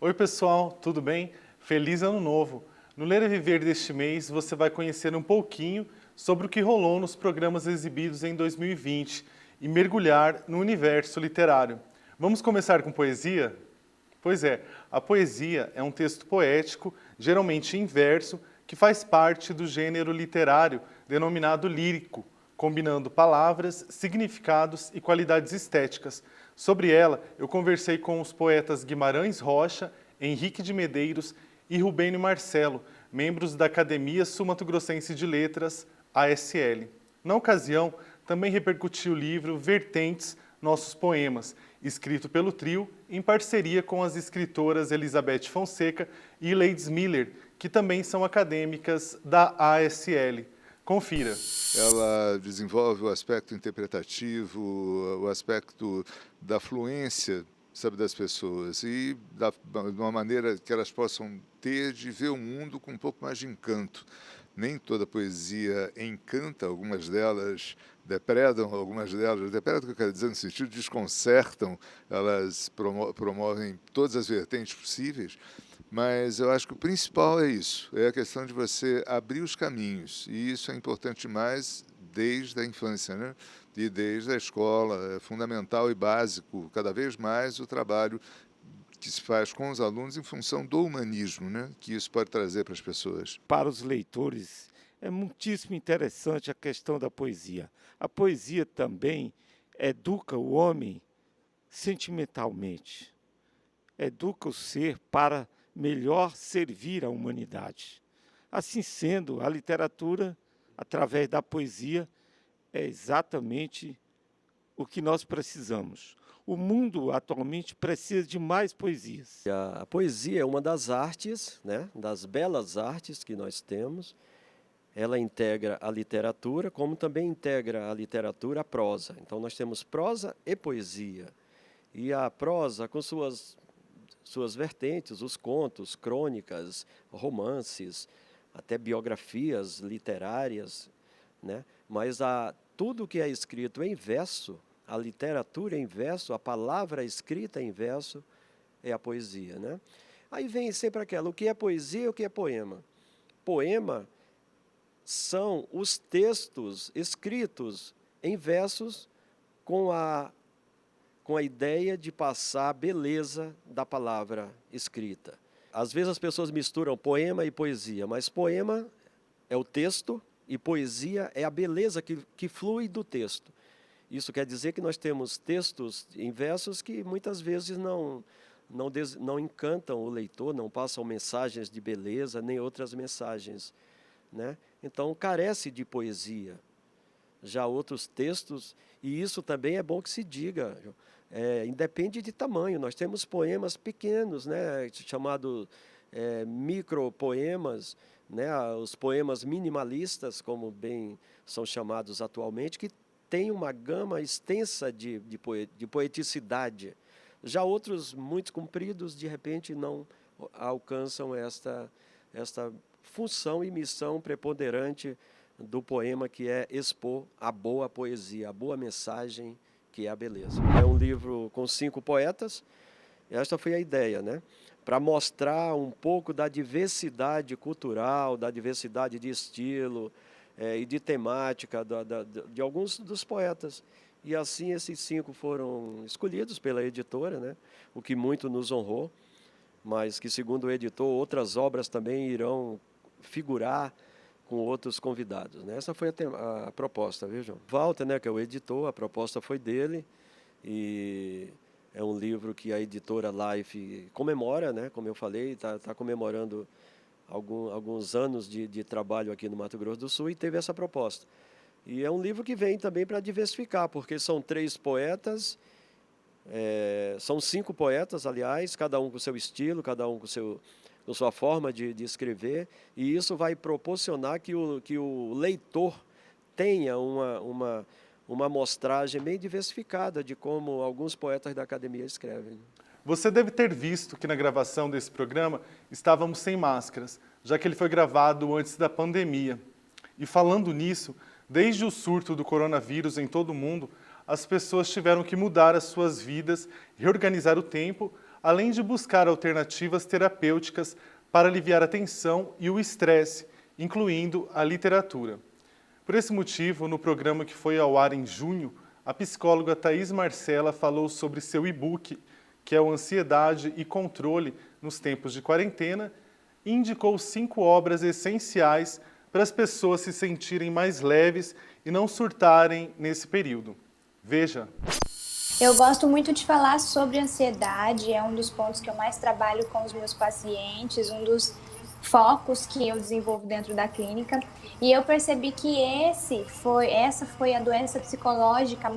Oi pessoal, tudo bem? Feliz Ano Novo! No Ler e Viver deste mês você vai conhecer um pouquinho sobre o que rolou nos programas exibidos em 2020 e mergulhar no universo literário. Vamos começar com poesia? Pois é, a poesia é um texto poético, geralmente em verso, que faz parte do gênero literário denominado lírico, combinando palavras, significados e qualidades estéticas. Sobre ela, eu conversei com os poetas Guimarães Rocha, Henrique de Medeiros e Rubênio Marcelo, membros da Academia Sul-Mato-Grossense de Letras, ASL. Na ocasião, também repercutiu o livro Vertentes, Nossos Poemas, escrito pelo trio em parceria com as escritoras Elizabeth Fonseca e Leides Miller, que também são acadêmicas da ASL. Confira. Ela desenvolve o aspecto interpretativo, o aspecto da fluência, sabe, das pessoas e de uma maneira que elas possam ter de ver o mundo com um pouco mais de encanto. Nem toda poesia encanta, algumas delas depredam, o que eu quero dizer no sentido, desconcertam, elas promovem todas as vertentes possíveis, mas eu acho que o principal é isso, é a questão de você abrir os caminhos, e isso é importante demais desde a infância, né? E desde a escola, é fundamental e básico, cada vez mais, o trabalho que se faz com os alunos em função do humanismo, né? Que isso pode trazer para as pessoas. Para os leitores, é muitíssimo interessante a questão da poesia. A poesia também educa o homem sentimentalmente, educa o ser para melhor servir à humanidade. Assim sendo, a literatura, através da poesia, é exatamente o que nós precisamos. O mundo atualmente precisa de mais poesias. A poesia é uma das artes, né, das belas artes que nós temos. Ela integra a literatura, como também integra a literatura a prosa. Então, nós temos prosa e poesia. E a prosa, com suas vertentes, os contos, crônicas, romances, até biografias literárias, né? Mas tudo que é escrito em verso, a literatura em verso, a palavra escrita em verso, é a poesia, né? Aí vem sempre aquela, o que é poesia e o que é poema? Poema são os textos escritos em versos com a ideia de passar a beleza da palavra escrita. Às vezes as pessoas misturam poema e poesia, mas poema é o texto e poesia é a beleza que flui do texto. Isso quer dizer que nós temos textos em versos que muitas vezes não encantam o leitor, não passam mensagens de beleza, nem outras mensagens, né? Então, carece de poesia. Já outros textos, e isso também é bom que se diga, independe de tamanho. Nós temos poemas pequenos, né, chamados micropoemas, né, os poemas minimalistas, como bem são chamados atualmente, que têm uma gama extensa de poeticidade. Já outros muito compridos, de repente, não alcançam esta função e missão preponderante do poema, que é expor a boa poesia, a boa mensagem, que é a beleza. É um livro com 5 poetas, esta foi a ideia, né? Para mostrar um pouco da diversidade cultural, da diversidade de estilo e de temática de alguns dos poetas. E assim esses 5 foram escolhidos pela editora, né? O que muito nos honrou, mas que, segundo o editor, outras obras também irão figurar com outros convidados, né? Essa foi a proposta, viu, João? Walter, né, que é o editor, a proposta foi dele, e é um livro que a editora Life comemora, né? Como eu falei, está comemorando alguns anos de trabalho aqui no Mato Grosso do Sul, e teve essa proposta. E é um livro que vem também para diversificar, porque são 3 poetas, são 5 poetas, aliás, cada um com seu estilo, cada um com sua forma de escrever, e isso vai proporcionar que o leitor tenha uma amostragem bem diversificada de como alguns poetas da academia escrevem. Você deve ter visto que na gravação desse programa estávamos sem máscaras, já que ele foi gravado antes da pandemia. E falando nisso, desde o surto do coronavírus em todo o mundo, as pessoas tiveram que mudar as suas vidas, reorganizar o tempo, além de buscar alternativas terapêuticas para aliviar a tensão e o estresse, incluindo a literatura. Por esse motivo, no programa que foi ao ar em junho, a psicóloga Thaís Marcela falou sobre seu e-book, que é o Ansiedade e Controle nos Tempos de Quarentena, e indicou 5 obras essenciais para as pessoas se sentirem mais leves e não surtarem nesse período. Veja. Eu gosto muito de falar sobre ansiedade, é um dos pontos que eu mais trabalho com os meus pacientes, um dos focos que eu desenvolvo dentro da clínica. E eu percebi que essa foi a doença psicológica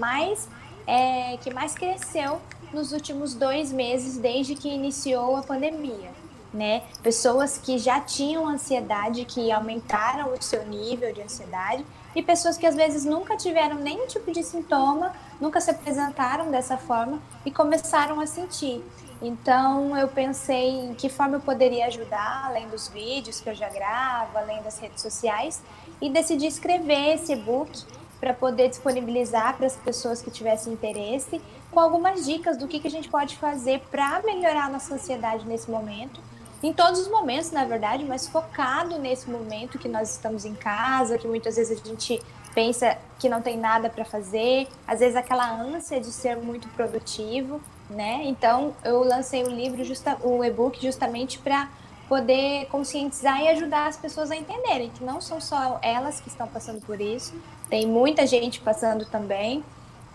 que mais cresceu nos últimos 2 meses, desde que iniciou a pandemia. Né? Pessoas que já tinham ansiedade, que aumentaram o seu nível de ansiedade, e pessoas que às vezes nunca tiveram nenhum tipo de sintoma, nunca se apresentaram dessa forma e começaram a sentir. Então eu pensei em que forma eu poderia ajudar, além dos vídeos que eu já gravo, além das redes sociais, e decidi escrever esse e-book para poder disponibilizar para as pessoas que tivessem interesse, com algumas dicas do que a gente pode fazer para melhorar a nossa ansiedade nesse momento. Em todos os momentos, na verdade, mas focado nesse momento que nós estamos em casa, que muitas vezes a gente pensa que não tem nada para fazer, às vezes aquela ânsia de ser muito produtivo, né? Então, eu lancei o e-book justamente para poder conscientizar e ajudar as pessoas a entenderem que não são só elas que estão passando por isso, tem muita gente passando também.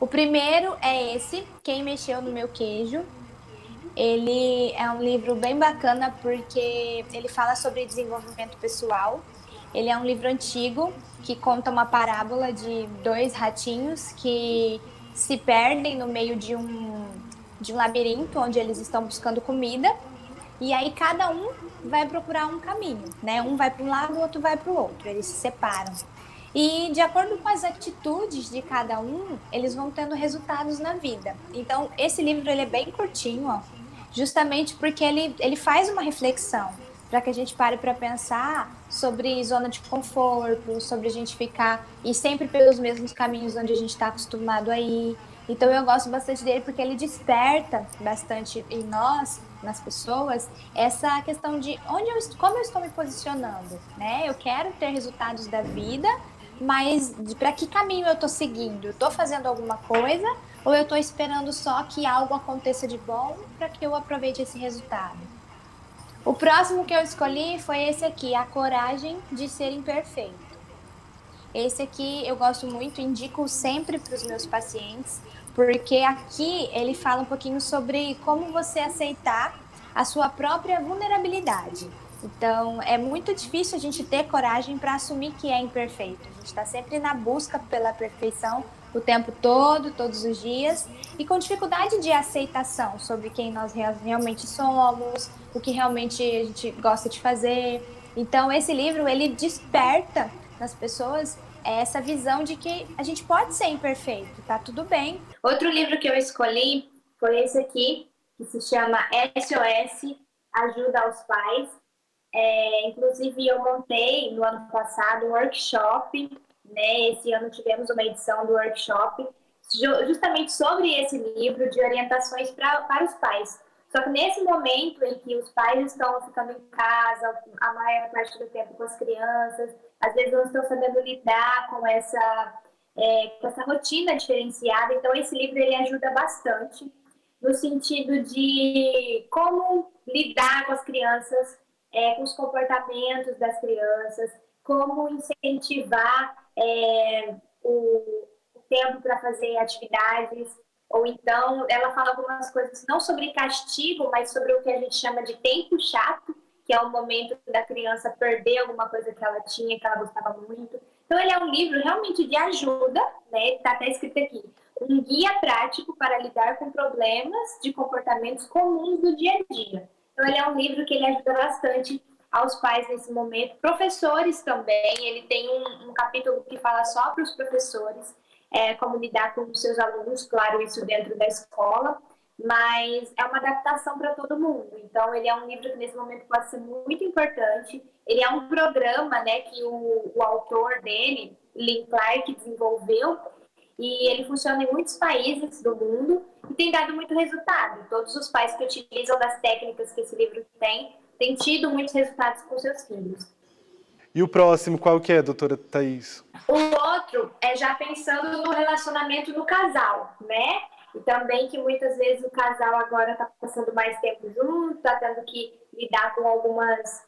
O primeiro é esse, Quem Mexeu no Meu Queijo. Ele é um livro bem bacana porque ele fala sobre desenvolvimento pessoal. Ele é um livro antigo que conta uma parábola de 2 ratinhos que se perdem no meio de um labirinto onde eles estão buscando comida. E aí cada um vai procurar um caminho, né? Um vai para um lado, o outro vai para o outro. Eles se separam. E de acordo com as atitudes de cada um, eles vão tendo resultados na vida. Então, esse livro ele é bem curtinho, ó, justamente porque ele faz uma reflexão para que a gente pare para pensar sobre zona de conforto, sobre a gente ficar e sempre pelos mesmos caminhos onde a gente está acostumado a ir. Então eu gosto bastante dele porque ele desperta bastante em nós, nas pessoas, essa questão de como eu estou me posicionando, né? Eu quero ter resultados da vida, mas para que caminho eu estou seguindo? Eu estou fazendo alguma coisa ou eu estou esperando só que algo aconteça de bom para que eu aproveite esse resultado? O próximo que eu escolhi foi esse aqui, A Coragem de Ser Imperfeito. Esse aqui eu gosto muito, indico sempre para os meus pacientes, porque aqui ele fala um pouquinho sobre como você aceitar a sua própria vulnerabilidade. Então, é muito difícil a gente ter coragem para assumir que é imperfeito. A gente está sempre na busca pela perfeição o tempo todo, todos os dias, e com dificuldade de aceitação sobre quem nós realmente somos, o que realmente a gente gosta de fazer. Então, esse livro, ele desperta nas pessoas essa visão de que a gente pode ser imperfeito, tá tudo bem. Outro livro que eu escolhi foi esse aqui, que se chama SOS Ajuda aos Pais. Inclusive, eu montei no ano passado um workshop, né? Esse ano tivemos uma edição do workshop justamente sobre esse livro de orientações para os pais. Só que nesse momento em que os pais estão ficando em casa, a maior parte do tempo com as crianças, às vezes não estão sabendo lidar com essa rotina diferenciada. Então, esse livro ele ajuda bastante no sentido de como lidar com as crianças, com os comportamentos das crianças, como incentivar o tempo para fazer atividades, ou então ela fala algumas coisas não sobre castigo, mas sobre o que a gente chama de tempo chato, que é o momento da criança perder alguma coisa que ela tinha, que ela gostava muito. Então ele é um livro realmente de ajuda, né? Está até escrito aqui, um guia prático para lidar com problemas de comportamentos comuns do dia a dia. Então ele é um livro que ele ajuda bastante aos pais nesse momento, professores também. Ele tem um capítulo que fala só para os professores, como lidar com os seus alunos, claro, isso dentro da escola, mas é uma adaptação para todo mundo. Então, ele é um livro que nesse momento pode ser muito importante. Ele é um programa, né, que o autor dele, Lynn Clark, desenvolveu, e ele funciona em muitos países do mundo e tem dado muito resultado. Todos os pais que utilizam das técnicas que esse livro tem, têm tido muitos resultados com seus filhos. E o próximo, qual que é, doutora Thaís? O outro é já pensando no relacionamento no casal, né? E também que muitas vezes o casal agora está passando mais tempo junto, está tendo que lidar com algumas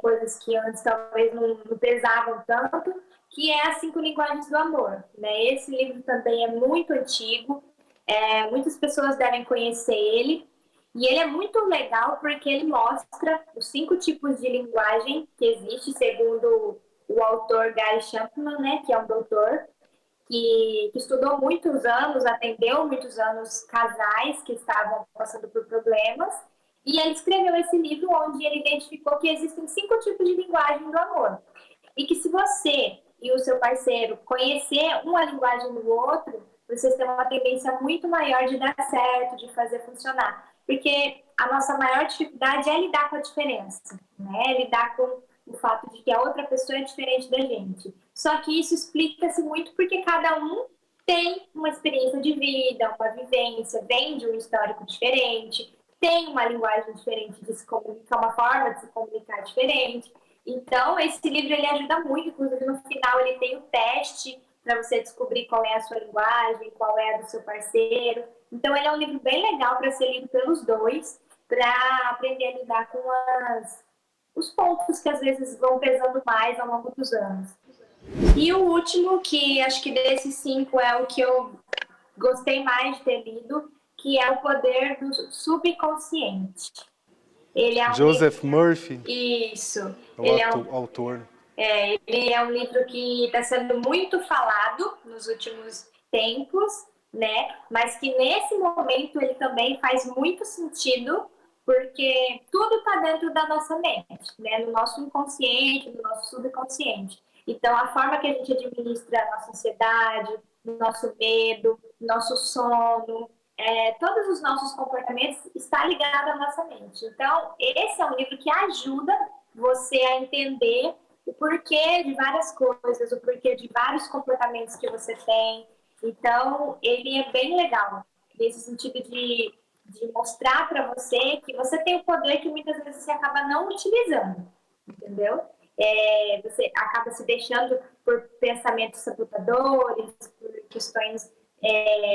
coisas que antes talvez não pesavam tanto, que é as 5 linguagens do amor, né? Esse livro também é muito antigo, muitas pessoas devem conhecer ele, e ele é muito legal porque ele mostra os 5 tipos de linguagem que existe, segundo o autor Gary Chapman, né, que é um doutor, que estudou muitos anos, atendeu muitos anos casais que estavam passando por problemas, e ele escreveu esse livro onde ele identificou que existem 5 tipos de linguagem do amor. E que se você e o seu parceiro conhecer uma linguagem do outro, vocês têm uma tendência muito maior de dar certo, de fazer funcionar. Porque a nossa maior dificuldade é lidar com a diferença, né? É lidar com o fato de que a outra pessoa é diferente da gente. Só que isso explica-se muito porque cada um tem uma experiência de vida, uma vivência, vem de um histórico diferente, tem uma linguagem diferente de se comunicar, uma forma de se comunicar diferente. Então, esse livro ele ajuda muito, inclusive no final ele tem o teste para você descobrir qual é a sua linguagem, qual é a do seu parceiro. Então, ele é um livro bem legal para ser lido pelos dois, para aprender a lidar com os pontos que às vezes vão pesando mais ao longo dos anos. E o último, que acho que desses 5 é o que eu gostei mais de ter lido, que é O Poder do Subconsciente. Ele é um Joseph livro... Murphy. Isso. Ele é o autor. Ele é um livro que está sendo muito falado nos últimos tempos, né? Mas que nesse momento ele também faz muito sentido, porque tudo está dentro da nossa mente, né? No nosso inconsciente, no nosso subconsciente. Então, a forma que a gente administra a nossa ansiedade, nosso medo, nosso sono, todos os nossos comportamentos está ligado à nossa mente. Então, esse é um livro que ajuda você a entender o porquê de várias coisas, o porquê de vários comportamentos que você tem. Então, ele é bem legal, nesse sentido de mostrar para você que você tem o poder que muitas vezes você acaba não utilizando, entendeu? Você acaba se deixando por pensamentos sabotadores, por questões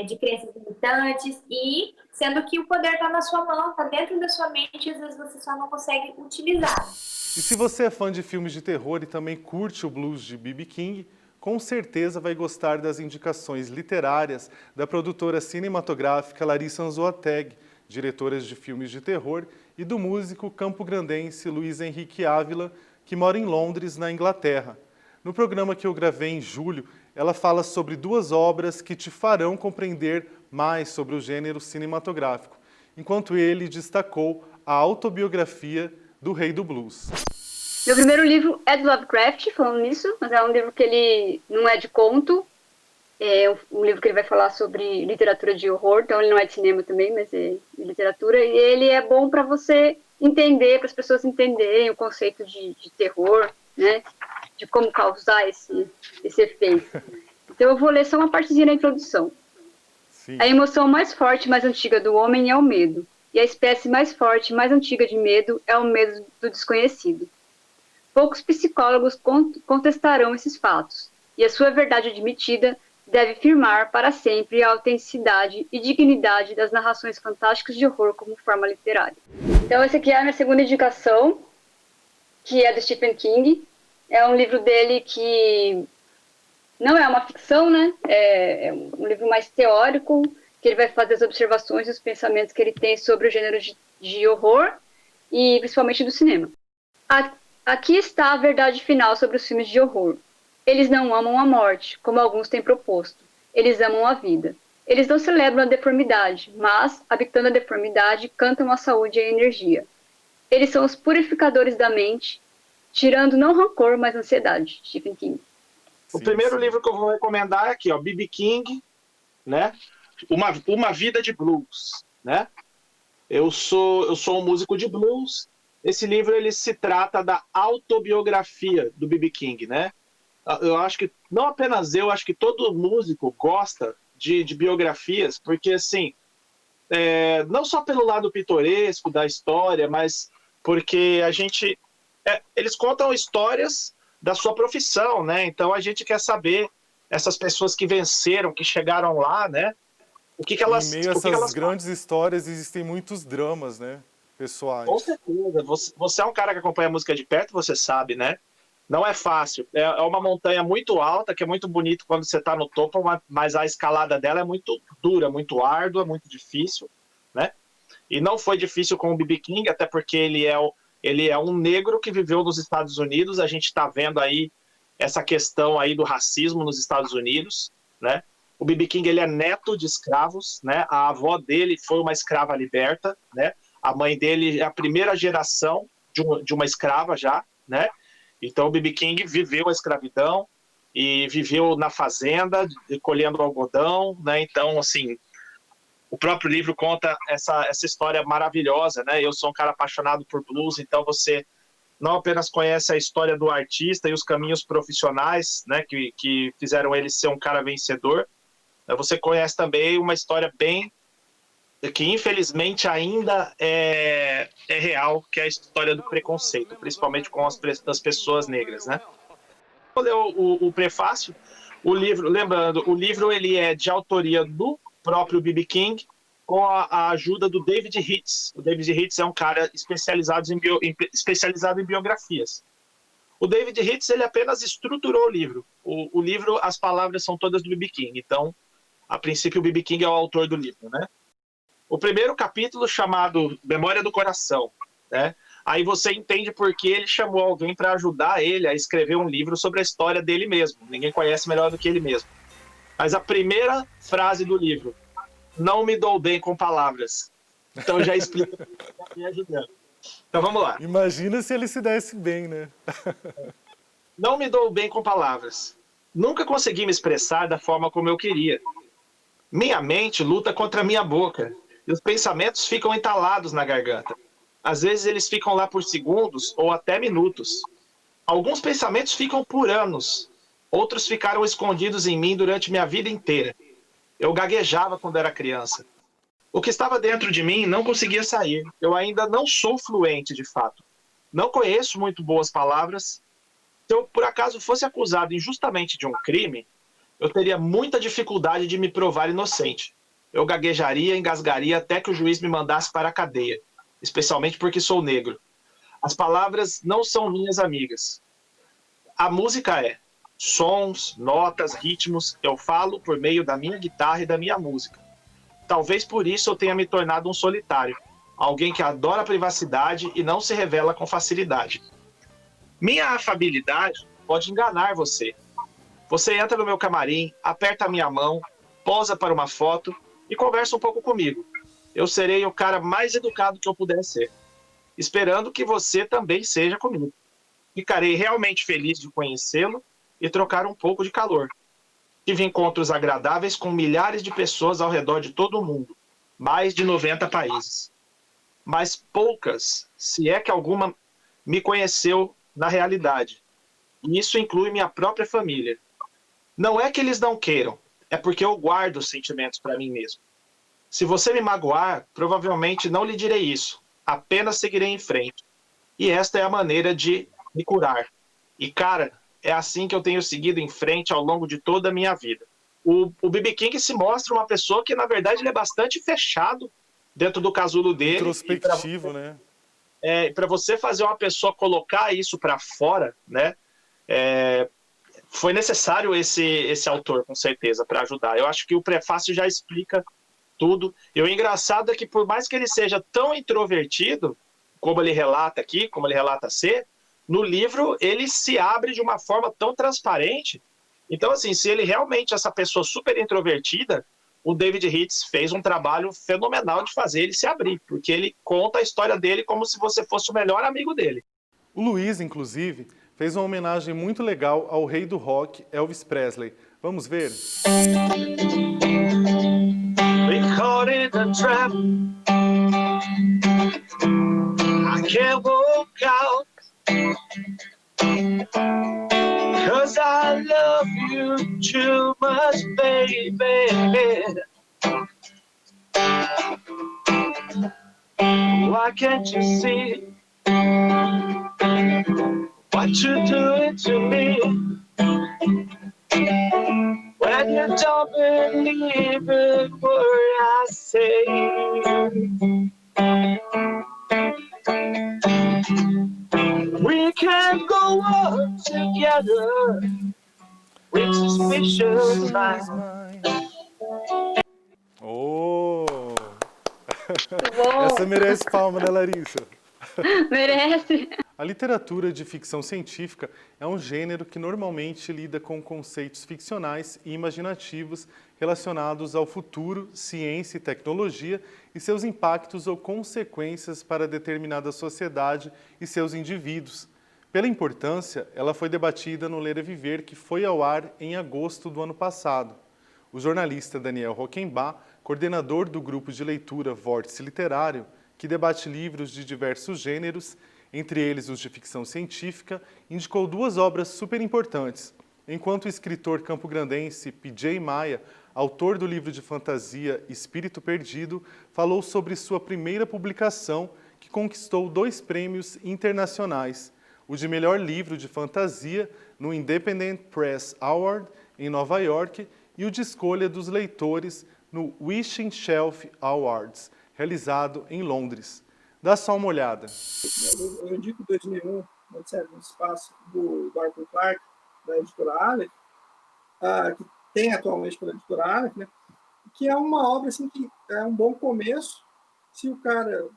de crenças limitantes, e sendo que o poder está na sua mão, está dentro da sua mente, e às vezes você só não consegue utilizar. E se você é fã de filmes de terror e também curte o blues de B.B. King, com certeza vai gostar das indicações literárias da produtora cinematográfica Larissa Anzoateg, diretora de filmes de terror, e do músico campograndense Luiz Henrique Ávila, que mora em Londres, na Inglaterra. No programa que eu gravei em julho, ela fala sobre 2 obras que te farão compreender mais sobre o gênero cinematográfico, enquanto ele destacou a autobiografia do Rei do Blues. Meu primeiro livro é do Lovecraft, falando nisso, mas é um livro que ele não é de conto, é um livro que ele vai falar sobre literatura de horror, então ele não é de cinema também, mas é de literatura, e ele é bom para você entender, para as pessoas entenderem o conceito de terror, né, de como causar esse efeito. Então eu vou ler só uma partezinha da introdução. Sim. A emoção mais forte e mais antiga do homem é o medo, e a espécie mais forte e mais antiga de medo é o medo do desconhecido. Poucos psicólogos contestarão esses fatos, e a sua verdade admitida deve firmar para sempre a autenticidade e dignidade das narrações fantásticas de horror como forma literária. Então essa aqui é a minha segunda indicação, que é do Stephen King. É um livro dele que não é uma ficção, né? É um livro mais teórico, que ele vai fazer as observações e os pensamentos que ele tem sobre o gênero de horror e principalmente do cinema. Aqui está a verdade final sobre os filmes de horror. Eles não amam a morte, como alguns têm proposto. Eles amam a vida. Eles não celebram a deformidade, mas, habitando a deformidade, cantam a saúde e a energia. Eles são os purificadores da mente, tirando não rancor, mas ansiedade. Stephen King. O primeiro livro que eu vou recomendar é aqui, ó, B.B. King, né? Uma Vida de Blues, né? Eu sou um músico de blues. Esse livro ele se trata da autobiografia do B.B. King, né? Eu acho que, não apenas eu, acho que todo músico gosta de biografias, porque, assim, não só pelo lado pitoresco da história, mas porque a gente... eles contam histórias da sua profissão, né? Então a gente quer saber essas pessoas que venceram, que chegaram lá, né? O que Em elas, meio a o que essas elas grandes histórias existem muitos dramas, né, pessoais. Com certeza. Você é um cara que acompanha a música de perto, você sabe, né? Não é fácil. É uma montanha muito alta, que é muito bonito quando você está no topo, mas a escalada dela é muito dura, muito árdua, muito difícil, né? E não foi difícil com o B.B. King, até porque ele é um negro que viveu nos Estados Unidos. A gente está vendo aí essa questão aí do racismo nos Estados Unidos, né? O B.B. King, ele é neto de escravos, né? A avó dele foi uma escrava liberta, né? A mãe dele é a primeira geração de uma escrava já, né? Então o B.B. King viveu a escravidão e viveu na fazenda, colhendo algodão, né? Então, assim, o próprio livro conta essa história maravilhosa, né? Eu sou um cara apaixonado por blues, então você não apenas conhece a história do artista e os caminhos profissionais, né, que fizeram ele ser um cara vencedor, você conhece também uma história bem que infelizmente ainda é real, que é a história do preconceito, principalmente com as pessoas negras, né? Vou ler o prefácio. O livro, lembrando, o livro ele é de autoria do próprio B.B. King, com a ajuda do David Hitz. O David Hitz é um cara especializado em biografias. O David Hitz ele apenas estruturou o livro. O livro, as palavras são todas do B.B. King. Então, a princípio, o B.B. King é o autor do livro, né? O primeiro capítulo, chamado Memória do Coração, né? Aí você entende por que ele chamou alguém para ajudar ele a escrever um livro sobre a história dele mesmo. Ninguém conhece melhor do que ele mesmo. Mas a primeira frase do livro: não me dou bem com palavras. Então já explica que está me ajudando. Então vamos lá. Imagina se ele se desse bem, né? Não me dou bem com palavras. Nunca consegui me expressar da forma como eu queria. Minha mente luta contra a minha boca e os pensamentos ficam entalados na garganta. Às vezes eles ficam lá por segundos ou até minutos. Alguns pensamentos ficam por anos. Outros ficaram escondidos em mim durante minha vida inteira. Eu gaguejava quando era criança. O que estava dentro de mim não conseguia sair. Eu ainda não sou fluente, de fato. Não conheço muito boas palavras. Se eu, por acaso, fosse acusado injustamente de um crime, eu teria muita dificuldade de me provar inocente. Eu gaguejaria, engasgaria até que o juiz me mandasse para a cadeia, especialmente porque sou negro. As palavras não são minhas amigas. A música é sons, notas, ritmos. Eu falo por meio da minha guitarra e da minha música. Talvez por isso eu tenha me tornado um solitário, alguém que adora a privacidade e não se revela com facilidade. Minha afabilidade pode enganar você. Você entra no meu camarim, aperta a minha mão, posa para uma foto e conversa um pouco comigo. Eu serei o cara mais educado que eu puder ser, esperando que você também seja comigo. Ficarei realmente feliz de conhecê-lo e trocar um pouco de calor. Tive encontros agradáveis com milhares de pessoas ao redor de todo o mundo, mais de 90 países. Mas poucas, se é que alguma, me conheceu na realidade. E isso inclui minha própria família. Não é que eles não queiram, é porque eu guardo os sentimentos para mim mesmo. Se você me magoar, provavelmente não lhe direi isso. Apenas seguirei em frente. E esta é a maneira de me curar. E, cara, é assim que eu tenho seguido em frente ao longo de toda a minha vida. O B.B. King se mostra uma pessoa que, na verdade, ele é bastante fechado dentro do casulo dele. Introspectivo, né? Para você fazer uma pessoa colocar isso para fora, né? Foi necessário esse autor, com certeza, para ajudar. Eu acho que o prefácio já explica tudo. E o engraçado é que, por mais que ele seja tão introvertido, como ele relata aqui, como ele relata ser, no livro ele se abre de uma forma tão transparente. Então, assim, se ele realmente é essa pessoa super introvertida, o David Hitz fez um trabalho fenomenal de fazer ele se abrir, porque ele conta a história dele como se você fosse o melhor amigo dele. O Luiz, inclusive, fez uma homenagem muito legal ao rei do rock, Elvis Presley. Vamos ver? Caught in a trap. I can't walk out. 'cause I love you too much, baby. Why can't you see what you're doing to me? When you don't believe a word I say, we can go on together with suspicious minds. Oh! Muito bom. Essa merece palma, né, Larissa? Merece. A literatura de ficção científica é um gênero que normalmente lida com conceitos ficcionais e imaginativos relacionados ao futuro, ciência e tecnologia e seus impactos ou consequências para determinada sociedade e seus indivíduos. Pela importância, ela foi debatida no Ler e Viver, que foi ao ar em agosto do ano passado. O jornalista Daniel Rockenbach, coordenador do grupo de leitura Vórtice Literário, que debate livros de diversos gêneros, entre eles os de ficção científica, indicou 2 obras super importantes, enquanto o escritor campograndense P.J. Maia, autor do livro de fantasia Espírito Perdido, falou sobre sua primeira publicação, que conquistou 2 prêmios internacionais, o de melhor livro de fantasia no Independent Press Award, em Nova York, e o de escolha dos leitores no Wishing Shelf Awards, realizado em Londres. Dá só uma olhada. Eu indico 2001, Odisseia no Espaço, do Arthur Clarke, da editora Aleph, que tem atualmente pela editora Aleph, né? Que é uma obra assim, que é um bom começo. Se o cara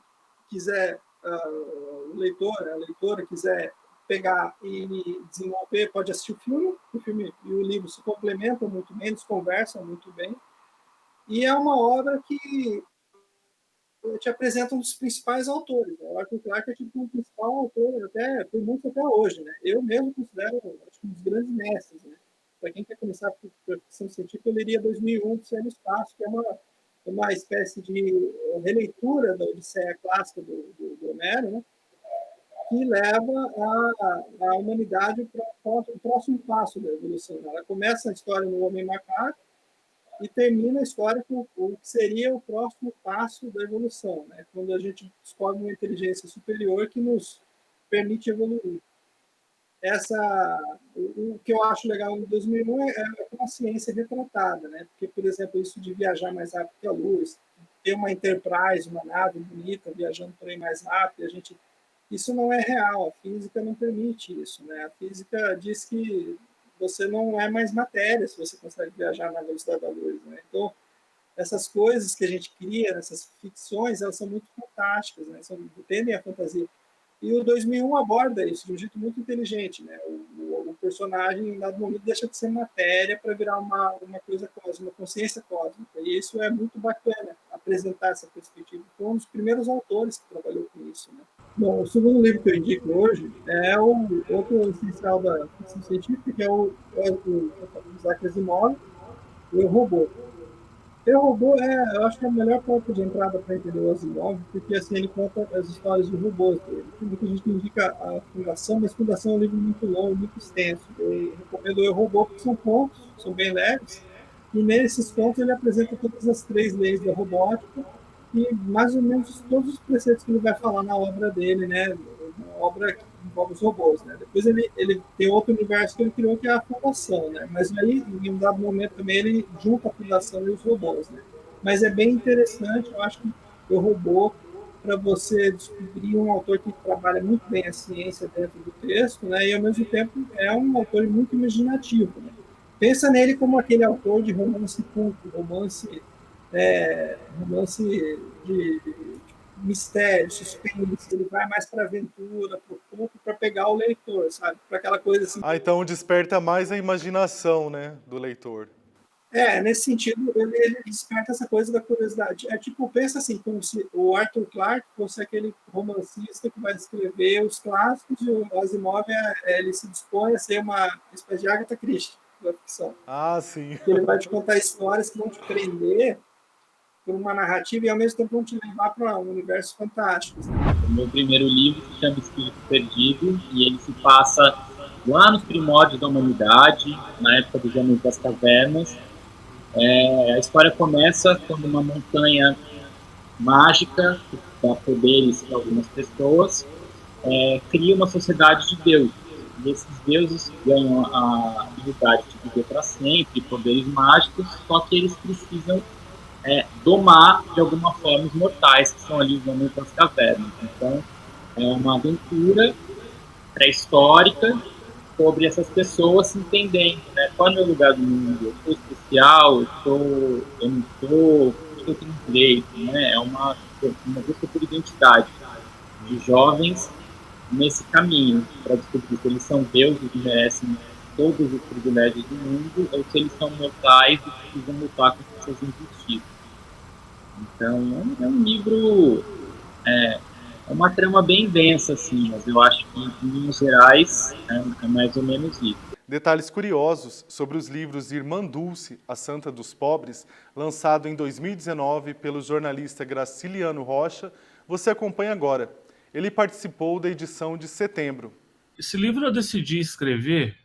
quiser, o leitor, a leitora quiser pegar e desenvolver, pode assistir o filme e o livro se complementam muito bem, eles conversam muito bem. E é uma obra que te apresenta um dos principais autores. Né? O Arthur Clarke é tipo um principal autor, até, por muito até hoje. Né? Eu mesmo considero acho, um dos grandes mestres. Né? Para quem quer começar por ficção científica, eu leria 2001, Odisseia no Espaço, que é uma espécie de releitura da Odisseia clássica do Homero, né? Que leva a humanidade para o próximo passo da evolução. Ela começa a história no Homem Macaco e termina a história com o que seria o próximo passo da evolução, né? Quando a gente descobre uma inteligência superior que nos permite evoluir. O que eu acho legal em 2001 é a ciência retratada, né? Porque, por exemplo, isso de viajar mais rápido que a luz, ter uma Enterprise, uma nave bonita viajando por aí mais rápido, isso não é real, a física não permite isso, né? A física diz que você não é mais matéria se você consegue viajar na velocidade da luz, né? Então, essas coisas que a gente cria, essas ficções, elas são muito fantásticas, né? Tendem à fantasia. E o 2001 aborda isso de um jeito muito inteligente, né? O personagem, em dado momento, deixa de ser matéria para virar uma coisa cósmica, uma consciência cósmica. E isso é muito bacana, apresentar essa perspectiva. Foi um dos primeiros autores que trabalhou com isso, né? Bom, o segundo livro que eu indico hoje é o outro essencial da ficção científica, que é o Isaac Asimov, Eu, Robô. Eu, Robô eu acho que é a melhor porta de entrada para entender o Asimov, porque assim, ele conta as histórias de robôs dele. Muita gente indica a Fundação, mas a Fundação é um livro muito longo, muito extenso. Eu recomendo o Eu, Robô, porque são pontos, são bem leves, e nesses pontos ele apresenta todas as 3 leis da robótica, e mais ou menos todos os preceitos que ele vai falar na obra dele, né? Na obra que envolve os robôs, né? Depois ele tem outro universo que ele criou, que é a Fundação, né? Mas aí, em um dado momento também, ele junta a Fundação e os robôs, né? Mas é bem interessante, eu acho que o Robô, para você descobrir um autor que trabalha muito bem a ciência dentro do texto, né? E ao mesmo tempo é um autor muito imaginativo, né? Pensa nele como aquele autor de romance culto, romance de mistério, suspense, ele vai mais para aventura, para o ponto, para pegar o leitor, sabe? Para aquela coisa assim. Então desperta mais a imaginação, né, do leitor. Nesse sentido, ele desperta essa coisa da curiosidade. É tipo, pensa assim, como se o Arthur Clarke fosse aquele romancista que vai escrever os clássicos e o Asimov, ele se dispõe a ser uma espécie de Agatha Christie da ficção. Sim. Ele vai te contar histórias que vão te prender por uma narrativa e ao mesmo tempo vão te levar para um universo fantástico. O meu primeiro livro se chama Espírito Perdido e ele se passa lá nos primórdios da humanidade, na época dos homens das cavernas. A história começa quando uma montanha mágica, que dá poderes para algumas pessoas, cria uma sociedade de deuses. E esses deuses ganham a habilidade de viver para sempre, poderes mágicos, só que eles precisam domar de alguma forma os mortais, que são ali os homens das cavernas. Então, é uma aventura pré-histórica sobre essas pessoas se entendendo, né? Qual é o meu lugar do mundo? Eu sou especial, eu não sou, eu tenho direito, né? É uma busca por identidade de jovens nesse caminho, para descobrir se eles são deuses e merecem todos os privilégios do mundo, ou se eles são mortais e precisam lutar com suas injustiças. Então, é um livro, é uma trama bem densa, assim, mas eu acho que, em linhas gerais, é mais ou menos isso. Detalhes curiosos sobre os livros Irmã Dulce, a Santa dos Pobres, lançado em 2019 pelo jornalista Graciliano Rocha, você acompanha agora. Ele participou da edição de setembro. Esse livro eu decidi escrever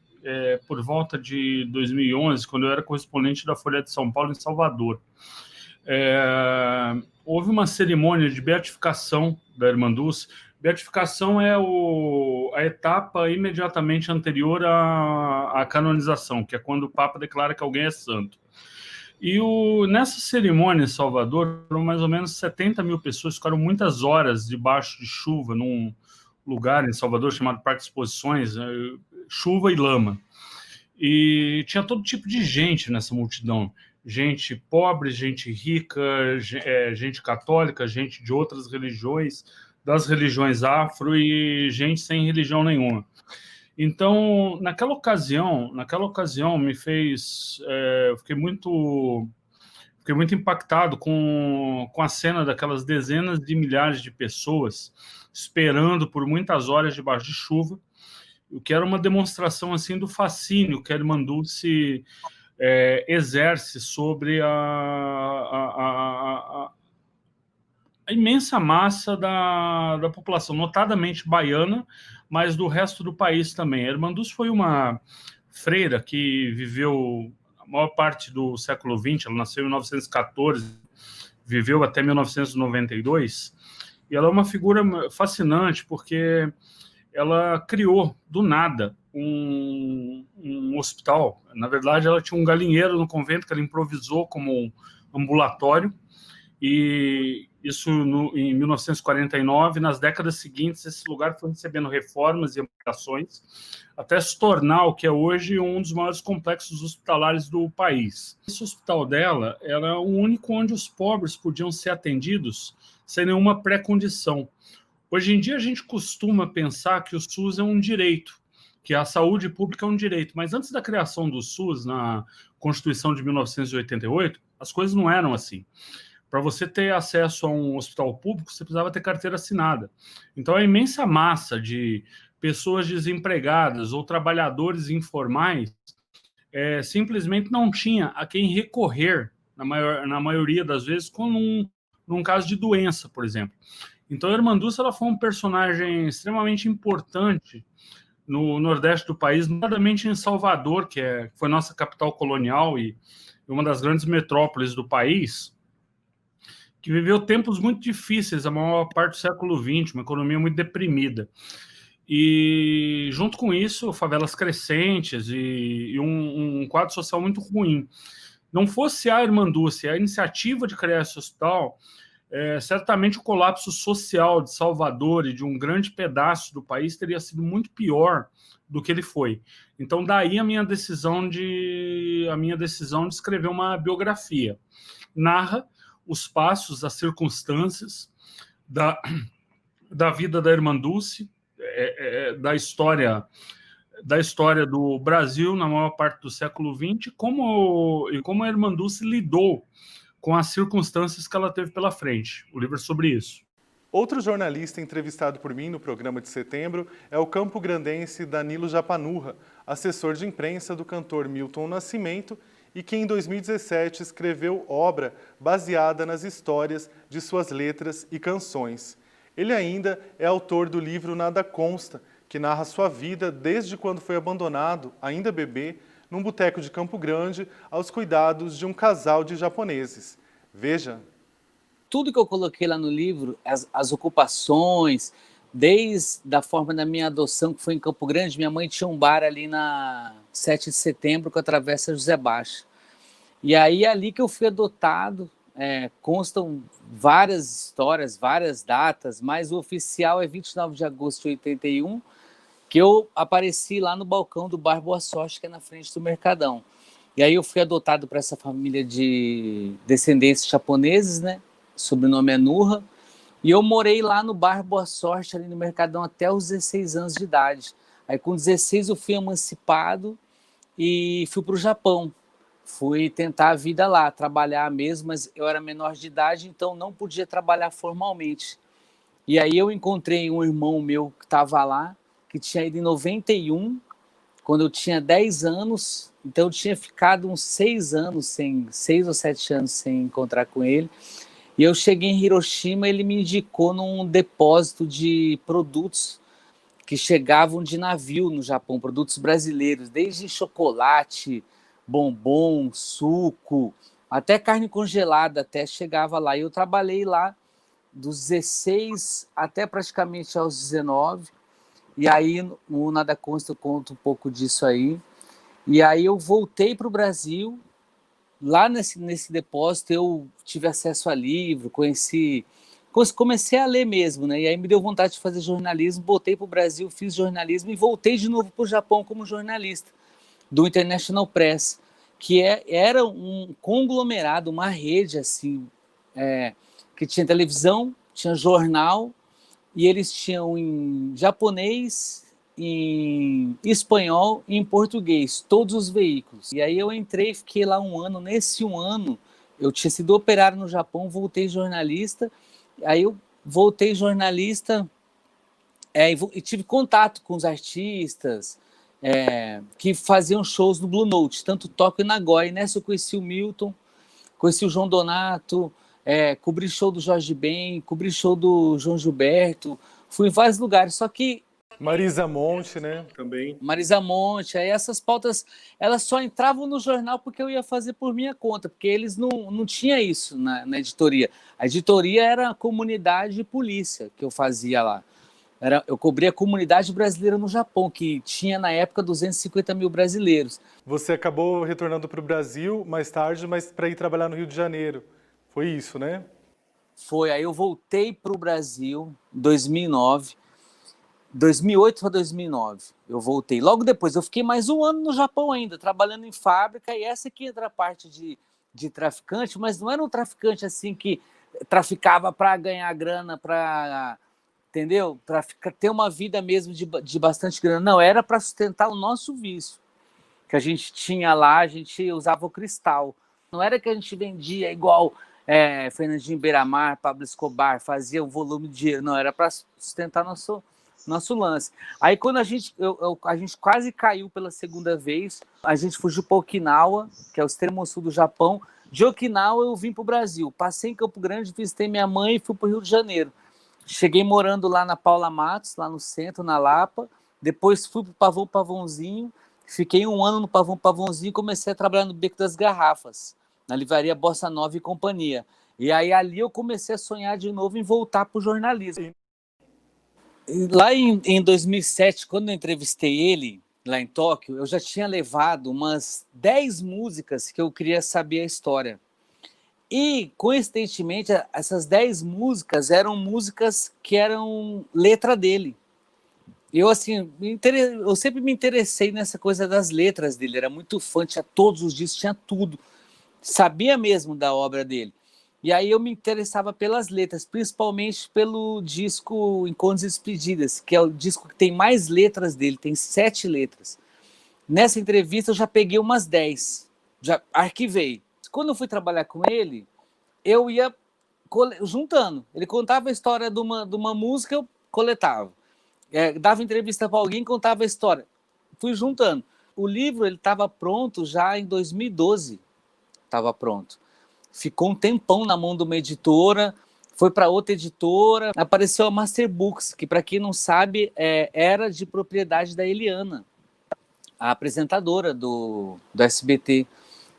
por volta de 2011, quando eu era correspondente da Folha de São Paulo, em Salvador. Houve uma cerimônia de beatificação da Irmã Dulce. Beatificação é a etapa imediatamente anterior à canonização, que é quando o Papa declara que alguém é santo. E nessa cerimônia em Salvador, foram mais ou menos 70 mil pessoas, ficaram muitas horas debaixo de chuva, num lugar em Salvador chamado Parque de Exposições, chuva e lama. E tinha todo tipo de gente nessa multidão. Gente pobre, gente rica, gente católica, gente de outras religiões, das religiões afro e gente sem religião nenhuma. Então, naquela ocasião me fez... eu fiquei muito impactado com a cena daquelas dezenas de milhares de pessoas esperando por muitas horas debaixo de chuva, o que era uma demonstração assim do fascínio que a Irmã Dulce exerce sobre a imensa massa da população, notadamente baiana, mas do resto do país também. A Irmã Dulce foi uma freira que viveu a maior parte do século XX, ela nasceu em 1914, viveu até 1992, e ela é uma figura fascinante, porque ela criou, do nada, um hospital. Na verdade, ela tinha um galinheiro no convento que ela improvisou como um ambulatório, e isso em 1949. Nas décadas seguintes, esse lugar foi recebendo reformas e ampliações, até se tornar o que é hoje um dos maiores complexos hospitalares do país. Esse hospital dela era o único onde os pobres podiam ser atendidos sem nenhuma pré-condição. Hoje em dia, a gente costuma pensar que o SUS é um direito, que a saúde pública é um direito, mas antes da criação do SUS, na Constituição de 1988, as coisas não eram assim. Para você ter acesso a um hospital público, você precisava ter carteira assinada. Então, a imensa massa de pessoas desempregadas ou trabalhadores informais simplesmente não tinha a quem recorrer, na maioria das vezes, num caso de doença, por exemplo. Então, a Irmã Dulce, ela foi um personagem extremamente importante no Nordeste do país, nomeadamente em Salvador, que foi nossa capital colonial e uma das grandes metrópoles do país, que viveu tempos muito difíceis, a maior parte do século XX, uma economia muito deprimida. E, junto com isso, favelas crescentes e um quadro social muito ruim. Não fosse a Irmã Dulce, a iniciativa de criar esse hospital, certamente o colapso social de Salvador e de um grande pedaço do país teria sido muito pior do que ele foi. Então, daí a minha decisão de escrever uma biografia. Narra os passos, as circunstâncias da vida da Irmã Dulce, da história do Brasil na maior parte do século XX, e como a Irmã Dulce lidou com as circunstâncias que ela teve pela frente. O livro é sobre isso. Outro jornalista entrevistado por mim no programa de setembro é o campograndense Danilo Japanurra, assessor de imprensa do cantor Milton Nascimento, e que em 2017 escreveu obra baseada nas histórias de suas letras e canções. Ele ainda é autor do livro Nada Consta, que narra sua vida desde quando foi abandonado, ainda bebê, num boteco de Campo Grande, aos cuidados de um casal de japoneses. Veja. Tudo que eu coloquei lá no livro, as ocupações, desde a forma da minha adoção, que foi em Campo Grande, minha mãe tinha um bar ali na 7 de setembro, com a Travessa José Baixa. E aí, ali que eu fui adotado, constam várias histórias, várias datas, mas o oficial é 29 de agosto de 81, que eu apareci lá no balcão do Bar Boa Sorte, que é na frente do Mercadão. E aí eu fui adotado para essa família de descendentes japoneses, né? O sobrenome é Nurra. E eu morei lá no Bar Boa Sorte, ali no Mercadão, até os 16 anos de idade. Aí com 16 eu fui emancipado e fui para o Japão. Fui tentar a vida lá, trabalhar mesmo, mas eu era menor de idade, então não podia trabalhar formalmente. E aí eu encontrei um irmão meu que estava lá, que tinha ido em 91, quando eu tinha 10 anos, então eu tinha ficado uns 6 ou 7 anos sem encontrar com ele. E eu cheguei em Hiroshima, ele me indicou num depósito de produtos que chegavam de navio no Japão, produtos brasileiros, desde chocolate, bombom, suco, até carne congelada, até chegava lá. E eu trabalhei lá dos 16 até praticamente aos 19. E aí, no Nada Consta, eu conto um pouco disso aí. E aí eu voltei para o Brasil. Lá nesse depósito eu tive acesso a livro, comecei a ler mesmo, né? E aí me deu vontade de fazer jornalismo, voltei para o Brasil, fiz jornalismo e voltei de novo para o Japão como jornalista do International Press, que era um conglomerado, uma rede assim, que tinha televisão, tinha jornal, e eles tinham em japonês, em espanhol e em português, todos os veículos. E aí eu entrei, fiquei lá um ano. Nesse um ano, eu tinha sido operário no Japão, voltei jornalista. Aí eu voltei jornalista e tive contato com os artistas que faziam shows no Blue Note, tanto Tóquio e Nagoya. E nessa eu conheci o Milton, conheci o João Donato, cobri show do Jorge Ben, cobri show do João Gilberto, fui em vários lugares, só que Marisa Monte, né? Também. Marisa Monte, aí essas pautas, elas só entravam no jornal porque eu ia fazer por minha conta, porque eles não tinham isso na editoria. A editoria era a comunidade e polícia que eu fazia lá. Eu cobria a comunidade brasileira no Japão, que tinha na época 250 mil brasileiros. Você acabou retornando para o Brasil mais tarde, mas para ir trabalhar no Rio de Janeiro. Foi isso, né? Foi, aí eu voltei para o Brasil em 2009. 2008 para 2009, eu voltei. Logo depois, eu fiquei mais um ano no Japão ainda, trabalhando em fábrica, e essa aqui entra a parte de traficante, mas não era um traficante assim que traficava para ganhar grana, entendeu? Para ter uma vida mesmo de bastante grana. Não, era para sustentar o nosso vício, que a gente tinha lá, a gente usava o cristal. Não era que a gente vendia igual Fernandinho Beiramar, Pablo Escobar, fazia um volume de dinheiro, não, era para sustentar nosso lance. Aí quando a gente quase caiu pela segunda vez, a gente fugiu para Okinawa, que é o extremo sul do Japão. De Okinawa eu vim para o Brasil, passei em Campo Grande, visitei minha mãe e fui para o Rio de Janeiro. Cheguei morando lá na Paula Matos, lá no centro, na Lapa. Depois fui para o Pavãozinho, fiquei um ano no Pavãozinho e comecei a trabalhar no Beco das Garrafas, na livraria Bossa Nova e Companhia. E aí ali eu comecei a sonhar de novo em voltar para o jornalismo. Lá em 2007, quando eu entrevistei ele, lá em Tóquio, eu já tinha levado umas 10 músicas que eu queria saber a história. E, coincidentemente, essas 10 músicas eram músicas que eram letra dele. Eu sempre me interessei nessa coisa das letras dele, era muito fã, tinha todos os discos, tinha tudo. Sabia mesmo da obra dele. E aí eu me interessava pelas letras, principalmente pelo disco Encontros e Despedidas, que é o disco que tem mais letras dele, tem 7 letras. Nessa entrevista eu já peguei umas 10, já arquivei. Quando eu fui trabalhar com ele, eu ia juntando. Ele contava a história de uma música, eu coletava. Dava entrevista para alguém, contava a história. Fui juntando. O livro estava pronto já em 2012, estava pronto. Ficou um tempão na mão de uma editora, foi para outra editora, apareceu a Master Books, que para quem não sabe, era de propriedade da Eliana, a apresentadora do SBT.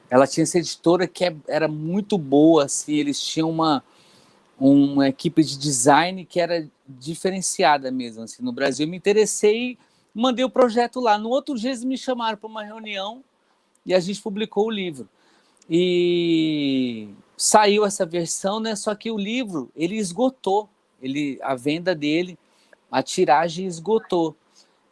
Ela tinha essa editora que era muito boa, assim, eles tinham uma equipe de design que era diferenciada mesmo, assim, no Brasil. Eu me interessei e mandei o projeto lá. No outro dia eles me chamaram para uma reunião e a gente publicou o livro. E saiu essa versão, né? Só que o livro, ele esgotou, a venda dele, a tiragem esgotou.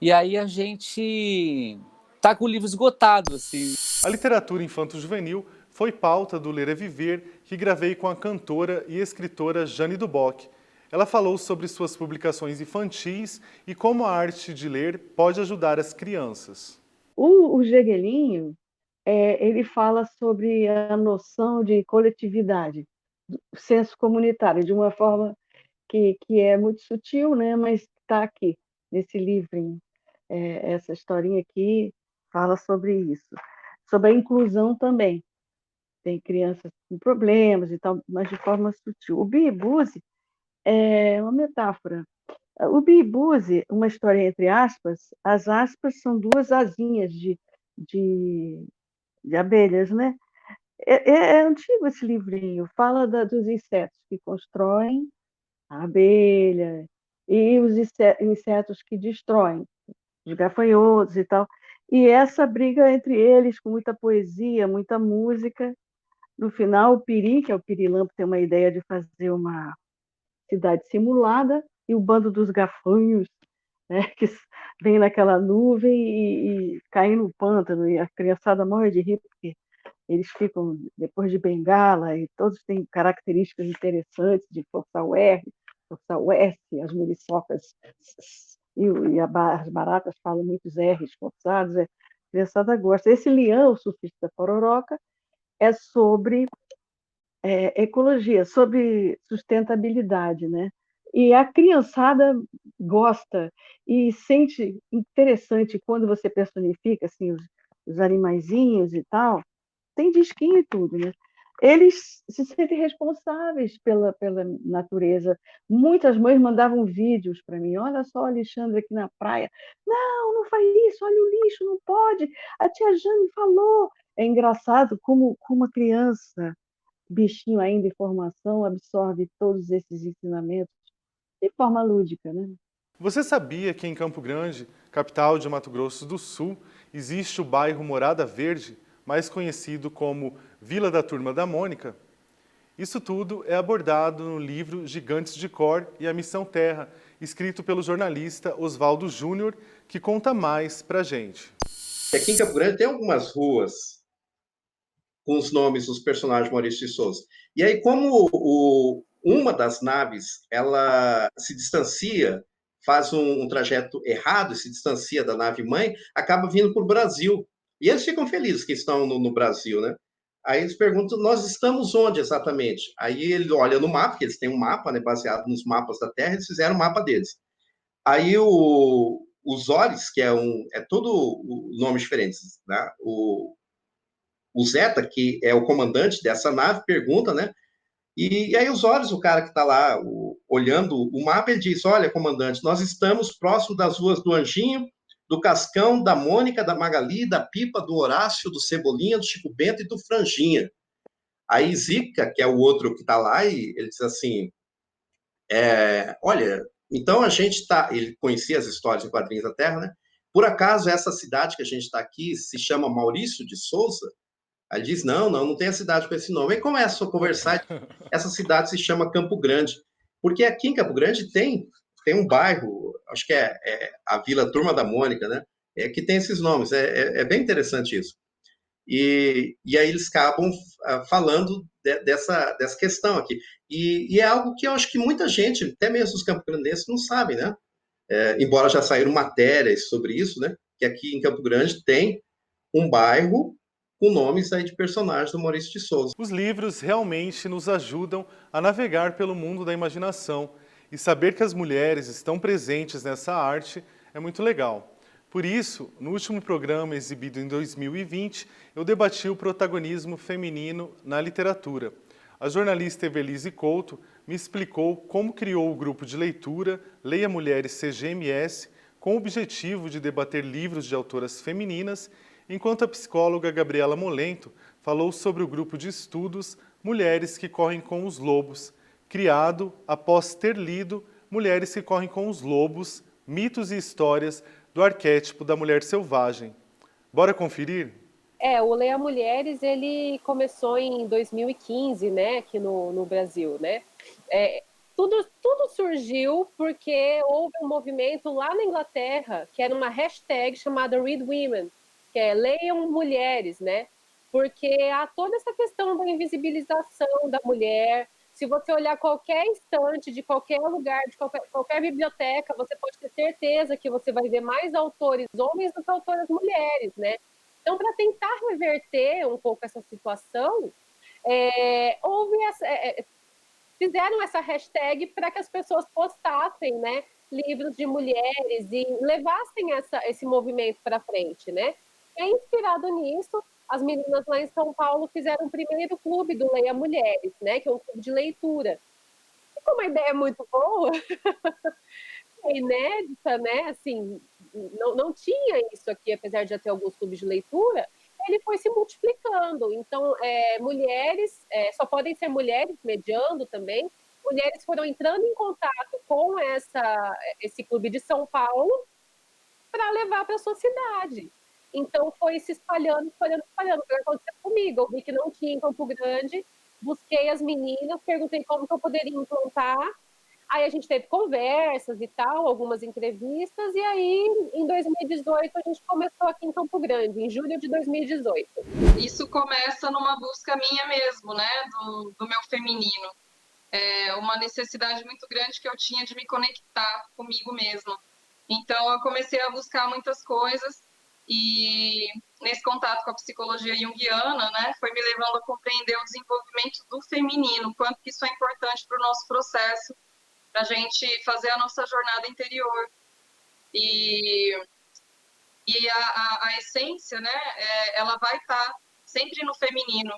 E aí a gente tá com o livro esgotado, assim. A literatura infanto-juvenil foi pauta do Ler é Viver, que gravei com a cantora e escritora Jane Duboc. Ela falou sobre suas publicações infantis e como a arte de ler pode ajudar as crianças. O Jaguelinho, ele fala sobre a noção de coletividade, senso comunitário, de uma forma que é muito sutil, né? Mas está aqui, nesse livrinho. Essa historinha aqui fala sobre isso. Sobre a inclusão também. Tem crianças com problemas e tal, mas de forma sutil. O Bibuzi é uma metáfora. O Bibuzi, uma história entre aspas, as aspas são duas asinhas de abelhas, né? É antigo esse livrinho, fala dos insetos que constroem a abelha e os insetos que destroem, os gafanhotos e tal. E essa briga entre eles, com muita poesia, muita música. No final, o Piri, que é o Pirilampo, tem uma ideia de fazer uma cidade simulada, e o bando dos gafanhos, né, que vem naquela nuvem e caem no pântano, e a criançada morre de rir, porque eles ficam, depois de bengala, e todos têm características interessantes de força UR, força US, as muriçocas e as baratas falam muitos R's forçados, a criançada gosta. Esse Leão, o surfista da Pororoca, é sobre ecologia, sobre sustentabilidade, né? E a criançada gosta e sente interessante quando você personifica assim, os animaizinhos e tal, tem disquinho e tudo, né? Eles se sentem responsáveis pela natureza. Muitas mães mandavam vídeos para mim. Olha só, Alexandre aqui na praia. Não faz isso, olha o lixo, não pode. A tia Jane falou. É engraçado como uma criança, bichinho ainda em formação, absorve todos esses ensinamentos de forma lúdica, né? Você sabia que em Campo Grande, capital de Mato Grosso do Sul, existe o bairro Morada Verde, mais conhecido como Vila da Turma da Mônica? Isso tudo é abordado no livro Gigantes de Cor e a Missão Terra, escrito pelo jornalista Oswaldo Júnior, que conta mais pra gente. Aqui em Campo Grande tem algumas ruas com os nomes dos personagens Maurício de Souza. E aí, como uma das naves, ela se distancia, faz um trajeto errado, se distancia da nave mãe, acaba vindo para o Brasil. E eles ficam felizes que estão no Brasil, né? Aí eles perguntam, nós estamos onde exatamente? Aí ele olha no mapa, que eles têm um mapa, né, baseado nos mapas da Terra, eles fizeram o mapa deles. Aí os Oris, que é todo nomes diferentes, né? O Zeta, que é o comandante dessa nave, pergunta, né? E aí os Oris, o cara que está lá olhando o mapa, ele diz, olha, comandante, nós estamos próximo das ruas do Anjinho, do Cascão, da Mônica, da Magali, da Pipa, do Horácio, do Cebolinha, do Chico Bento e do Franjinha. Aí Zica, que é o outro que está lá, e ele diz assim, olha, então a gente está... Ele conhecia as histórias em quadrinhos da Terra, né? Por acaso essa cidade que a gente está aqui se chama Maurício de Souza? Aí diz, não tem a cidade com esse nome. Aí começa a conversar, essa cidade se chama Campo Grande. Porque aqui em Campo Grande tem um bairro, acho que é a Vila Turma da Mônica, né? Que tem esses nomes. É bem interessante isso. E aí eles acabam falando dessa questão aqui. E é algo que eu acho que muita gente, até mesmo os campograndenses, não sabem, né? Embora já saíram matérias sobre isso, né? Que aqui em Campo Grande tem um bairro com nomes aí de personagens do Maurício de Souza. Os livros realmente nos ajudam a navegar pelo mundo da imaginação e saber que as mulheres estão presentes nessa arte é muito legal. Por isso, no último programa exibido em 2020, eu debati o protagonismo feminino na literatura. A jornalista Evelise Couto me explicou como criou o grupo de leitura Leia Mulheres CGMS, com o objetivo de debater livros de autoras femininas, enquanto a psicóloga Gabriela Molento falou sobre o grupo de estudos Mulheres que Correm com os Lobos, criado após ter lido Mulheres que Correm com os Lobos, Mitos e Histórias do Arquétipo da Mulher Selvagem. Bora conferir? O Leia Mulheres, ele começou em 2015, né, aqui no Brasil, né? Tudo surgiu porque houve um movimento lá na Inglaterra, que era uma hashtag chamada Read Women, que é Leiam Mulheres, né? Porque há toda essa questão da invisibilização da mulher. Se você olhar qualquer estante de qualquer lugar, de qualquer biblioteca, você pode ter certeza que você vai ver mais autores homens do que autoras mulheres, né? Então, para tentar reverter um pouco essa situação, fizeram essa hashtag para que as pessoas postassem, né, livros de mulheres e levassem esse movimento para frente, né? E inspirado nisso, as meninas lá em São Paulo fizeram o primeiro clube do Leia Mulheres, né, que é um clube de leitura. E como a ideia é muito boa, é inédita, né, assim, não tinha isso aqui, apesar de já ter alguns clubes de leitura, ele foi se multiplicando. Então, mulheres, só podem ser mulheres mediando também, mulheres foram entrando em contato com esse clube de São Paulo para levar para a sua cidade. Então, foi se espalhando. Foi acontecendo comigo. Eu vi que não tinha em Campo Grande, busquei as meninas, perguntei como que eu poderia implantar. Aí a gente teve conversas e tal, algumas entrevistas, e aí, em 2018, a gente começou aqui em Campo Grande, em julho de 2018. Isso começa numa busca minha mesmo, né, do meu feminino. Uma necessidade muito grande que eu tinha de me conectar comigo mesma. Então, eu comecei a buscar muitas coisas, e nesse contato com a psicologia junguiana, né, foi me levando a compreender o desenvolvimento do feminino, quanto que isso é importante para o nosso processo, para a gente fazer a nossa jornada interior. E a essência, né, ela vai estar sempre no feminino,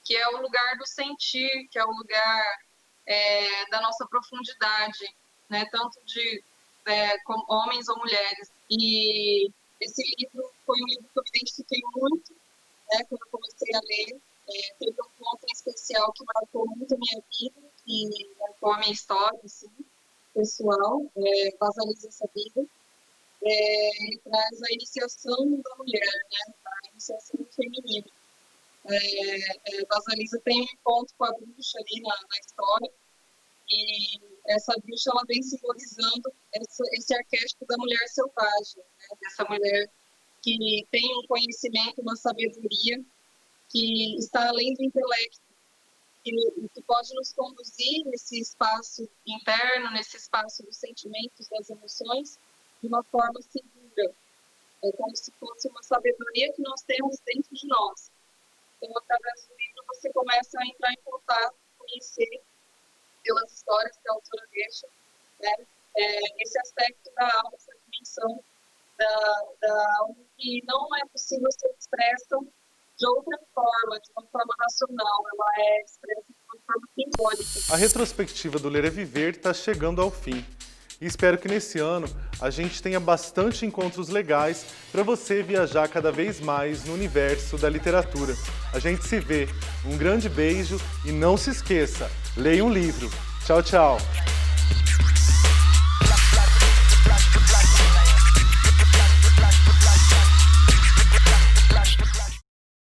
que é o lugar do sentir, que é o lugar da nossa profundidade, né, tanto como homens ou mulheres. E esse livro foi um livro que eu me identifiquei muito, né, quando eu comecei a ler. Teve um ponto em especial que marcou muito a minha vida, que marcou a minha história, assim, pessoal, basaliza essa vida. Ele traz a iniciação da mulher, né, a iniciação do feminino. Basaliza tem um encontro com a bruxa ali na história, e essa bruxa ela vem simbolizando esse arquétipo da mulher selvagem, né, dessa mulher que tem um conhecimento, uma sabedoria que está além do intelecto, que pode nos conduzir nesse espaço interno, nesse espaço dos sentimentos, das emoções, de uma forma segura. É como se fosse uma sabedoria que nós temos dentro de nós. Então, através do livro, você começa a entrar em contato, conhecer pelas histórias que a autora deixa, né, esse aspecto da alma, essa dimensão da alma que não é possível ser expressa de outra forma, de uma forma racional, ela é expressa de uma forma simbólica. A retrospectiva do Ler é Viver está chegando ao fim. E espero que nesse ano a gente tenha bastante encontros legais para você viajar cada vez mais no universo da literatura. A gente se vê. Um grande beijo e não se esqueça, leia um livro. Tchau, tchau!